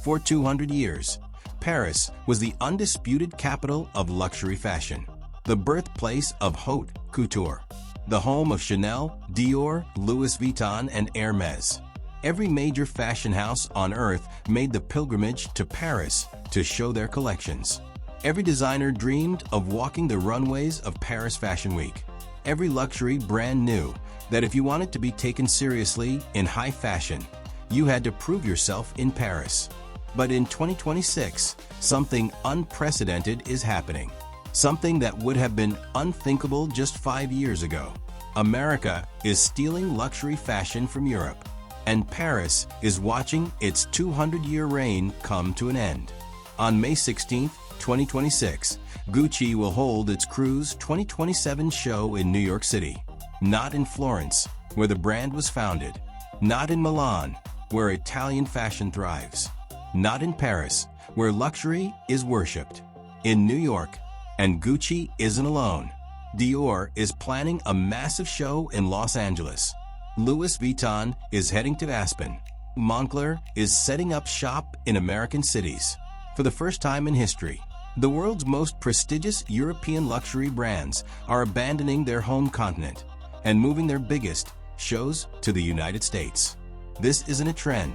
For 200 years, Paris was the undisputed capital of luxury fashion, the birthplace of haute couture, the home of Chanel, Dior, Louis Vuitton, and Hermès. Every major fashion house on earth made the pilgrimage to Paris to show their collections. Every designer dreamed of walking the runways of Paris Fashion Week. Every luxury brand knew that if you wanted to be taken seriously in high fashion, you had to prove yourself in Paris. But in 2026, something unprecedented is happening. Something that would have been unthinkable just 5 years ago. America is stealing luxury fashion from Europe, and Paris is watching its 200-year reign come to an end. On May 16, 2026, Gucci will hold its Cruise 2027 show in New York City. Not in Florence, where the brand was founded. Not in Milan, where Italian fashion thrives. Not in Paris, where luxury is worshipped. In New York, and Gucci isn't alone. Dior is planning a massive show in Los Angeles. Louis Vuitton is heading to Aspen. Moncler is setting up shop in American cities. For the first time in history, the world's most prestigious European luxury brands are abandoning their home continent and moving their biggest shows to the United States. This isn't a trend.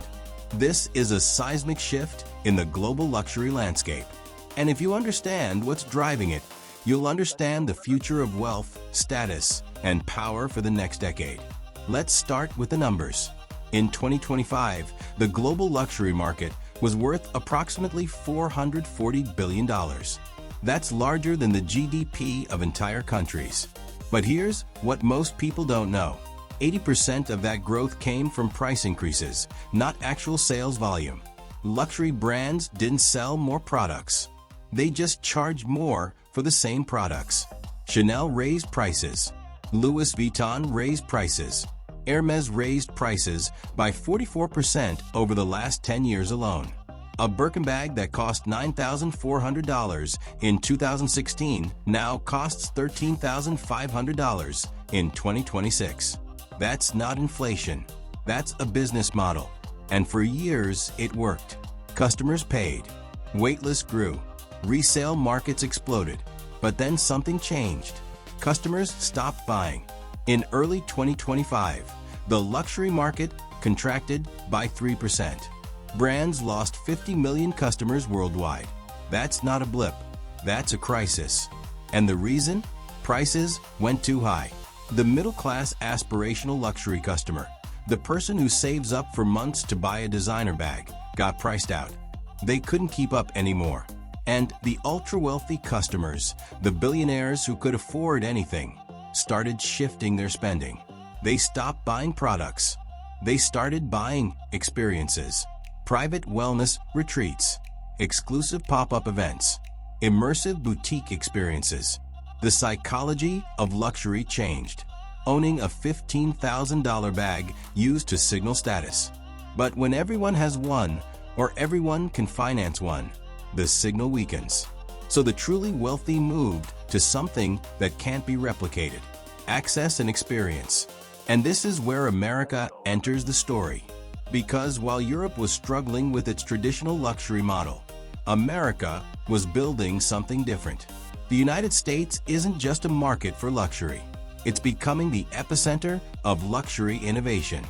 This is a seismic shift in the global luxury landscape. And if you understand what's driving it, you'll understand the future of wealth, status, and power for the next decade. Let's start with the numbers. In 2025, the global luxury market was worth approximately $440 billion. That's larger than the GDP of entire countries. But here's what most people don't know. 80% of that growth came from price increases, not actual sales volume. Luxury brands didn't sell more products. They just charged more for the same products. Chanel raised prices. Louis Vuitton raised prices. Hermès raised prices by 44% over the last 10 years alone. A Birkin bag that cost $9,400 in 2016 now costs $13,500 in 2026. That's not inflation. That's a business model. And for years, it worked. Customers paid. Waitlist grew. Resale markets exploded. But then something changed. Customers stopped buying. In early 2025, the luxury market contracted by 3%. Brands lost 50 million customers worldwide. That's not a blip. That's a crisis. And the reason? Prices went too high. The middle-class aspirational luxury customer, the person who saves up for months to buy a designer bag, got priced out. They couldn't keep up anymore. And the ultra-wealthy customers, the billionaires who could afford anything, started shifting their spending. They stopped buying products. They started buying experiences. Private wellness retreats, exclusive pop-up events, immersive boutique experiences. The psychology of luxury changed. Owning a $15,000 bag used to signal status. But when everyone has one, or everyone can finance one, the signal weakens. So the truly wealthy moved to something that can't be replicated. Access and experience. And this is where America enters the story. Because while Europe was struggling with its traditional luxury model, America was building something different. The United States isn't just a market for luxury. It's becoming the epicenter of luxury innovation.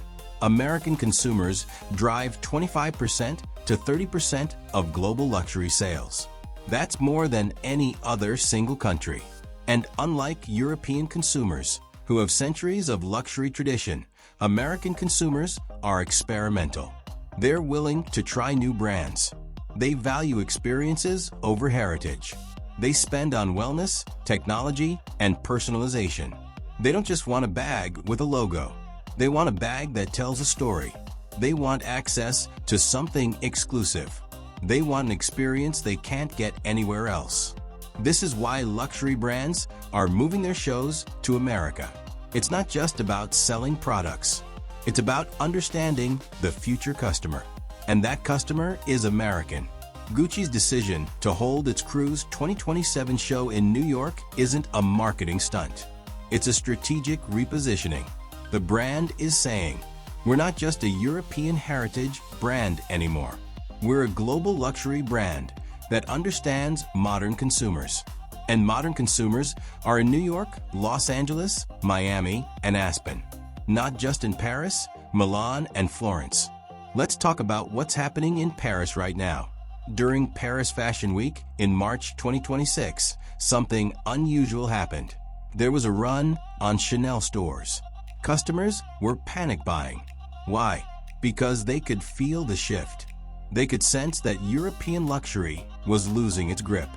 American consumers drive 25% to 30% of global luxury sales. That's more than any other single country. And unlike European consumers, who have centuries of luxury tradition, American consumers are experimental. They're willing to try new brands. They value experiences over heritage. They spend on wellness, technology, and personalization. They don't just want a bag with a logo. They want a bag that tells a story. They want access to something exclusive. They want an experience they can't get anywhere else. This is why luxury brands are moving their shows to America. It's not just about selling products. It's about understanding the future customer. And that customer is American. Gucci's decision to hold its Cruise 2027 show in New York isn't a marketing stunt. It's a strategic repositioning. The brand is saying, we're not just a European heritage brand anymore. We're a global luxury brand that understands modern consumers. And modern consumers are in New York, Los Angeles, Miami, and Aspen. Not just in Paris, Milan, and Florence. Let's talk about what's happening in Paris right now. During Paris Fashion Week in March 2026, something unusual happened. There was a run on Chanel stores. Customers were panic buying. Why? Because they could feel the shift. They could sense that European luxury was losing its grip.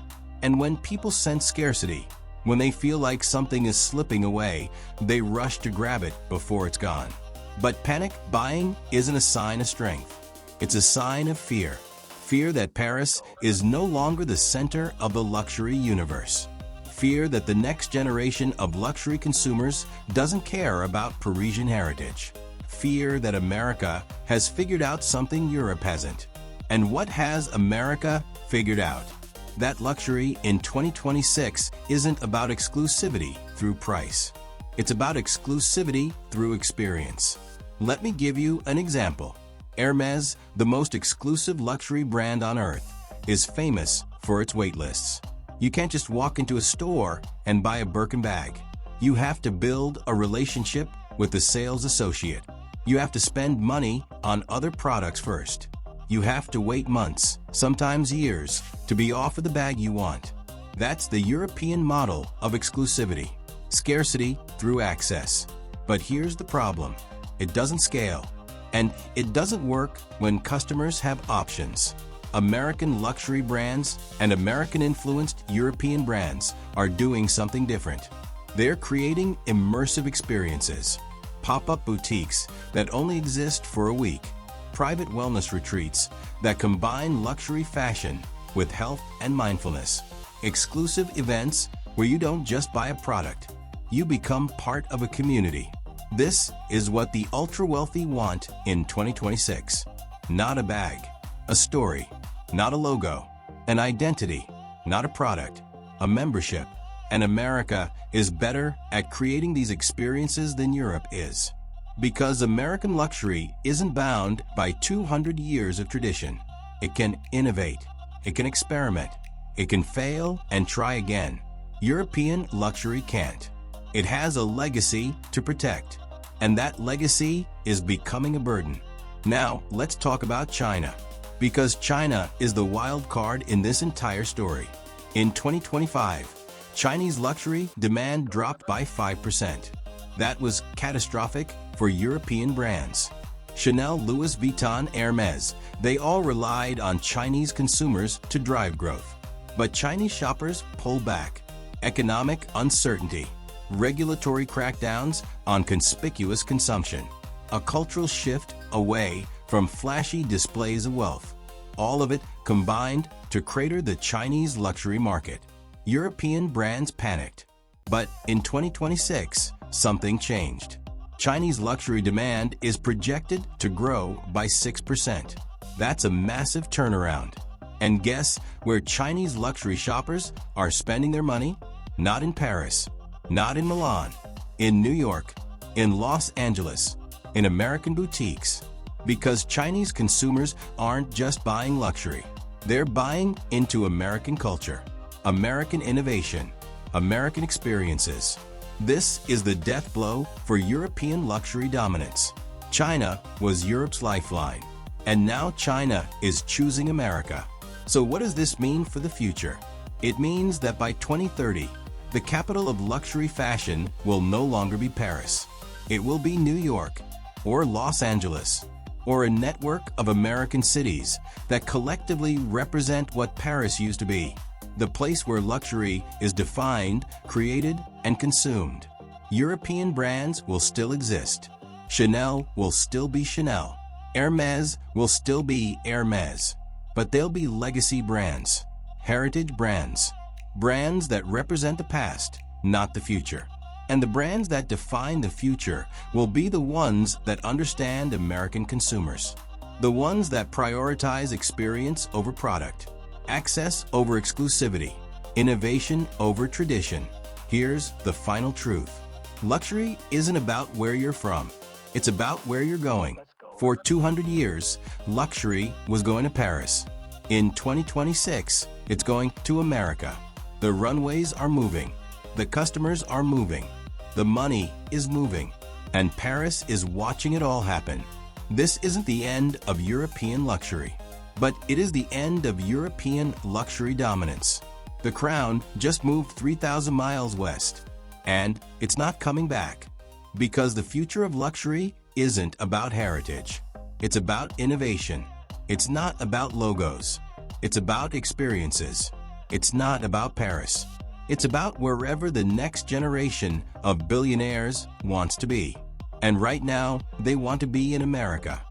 And when people sense scarcity, when they feel like something is slipping away, they rush to grab it before it's gone. But panic buying isn't a sign of strength. It's a sign of fear. Fear that Paris is no longer the center of the luxury universe. Fear that the next generation of luxury consumers doesn't care about Parisian heritage. Fear that America has figured out something Europe hasn't. And what has America figured out? That luxury in 2026 isn't about exclusivity through price. It's about exclusivity through experience. Let me give you an example. Hermès, the most exclusive luxury brand on earth, is famous for its wait lists. You can't just walk into a store and buy a Birkin bag. You have to build a relationship with the sales associate. You have to spend money on other products first. You have to wait months, sometimes years, to be offered the bag you want. That's the European model of exclusivity. Scarcity through access. But here's the problem. It doesn't scale. And it doesn't work when customers have options. American luxury brands and American-influenced European brands are doing something different. They're creating immersive experiences. Pop-up boutiques that only exist for a week. Private wellness retreats that combine luxury fashion with health and mindfulness. Exclusive events where you don't just buy a product, you become part of a community. This is what the ultra-wealthy want in 2026. Not a bag, a story, not a logo, an identity, not a product, a membership. And America is better at creating these experiences than Europe is. Because American luxury isn't bound by 200 years of tradition. It can innovate, it can experiment, it can fail and try again. European luxury can't. It has a legacy to protect, and that legacy is becoming a burden. Now, let's talk about China, because China is the wild card in this entire story. In 2025, Chinese luxury demand dropped by 5%. That was catastrophic for European brands. Chanel, Louis Vuitton, Hermès, they all relied on Chinese consumers to drive growth. But Chinese shoppers pulled back. Economic uncertainty, regulatory crackdowns on conspicuous consumption, a cultural shift away from flashy displays of wealth. All of it combined to crater the Chinese luxury market. European brands panicked. But in 2026, something changed. Chinese luxury demand is projected to grow by 6%. That's a massive turnaround. And guess where Chinese luxury shoppers are spending their money? Not in Paris, not in Milan, in New York, in Los Angeles, in American boutiques. Because Chinese consumers aren't just buying luxury. They're buying into American culture, American innovation, American experiences. This is the death blow for European luxury dominance. China was Europe's lifeline, and now China is choosing America. So what does this mean for the future? It means that by 2030, the capital of luxury fashion will no longer be Paris. It will be New York, or Los Angeles, or a network of American cities that collectively represent what Paris used to be. The place where luxury is defined, created, and consumed. European brands will still exist. Chanel will still be Chanel. Hermès will still be Hermès. But they'll be legacy brands, heritage brands, brands that represent the past, not the future. And the brands that define the future will be the ones that understand American consumers. The ones that prioritize experience over product. Access over exclusivity, innovation over tradition. Here's the final truth. Luxury isn't about where you're from. It's about where you're going. For 200 years, luxury was going to Paris. In 2026, it's going to America. The runways are moving. The customers are moving. The money is moving. And Paris is watching it all happen. This isn't the end of European luxury, but it is the end of European luxury dominance. The crown just moved 3,000 miles west, and it's not coming back. Because the future of luxury isn't about heritage. It's about innovation. It's not about logos. It's about experiences. It's not about Paris. It's about wherever the next generation of billionaires wants to be. And right now, they want to be in America.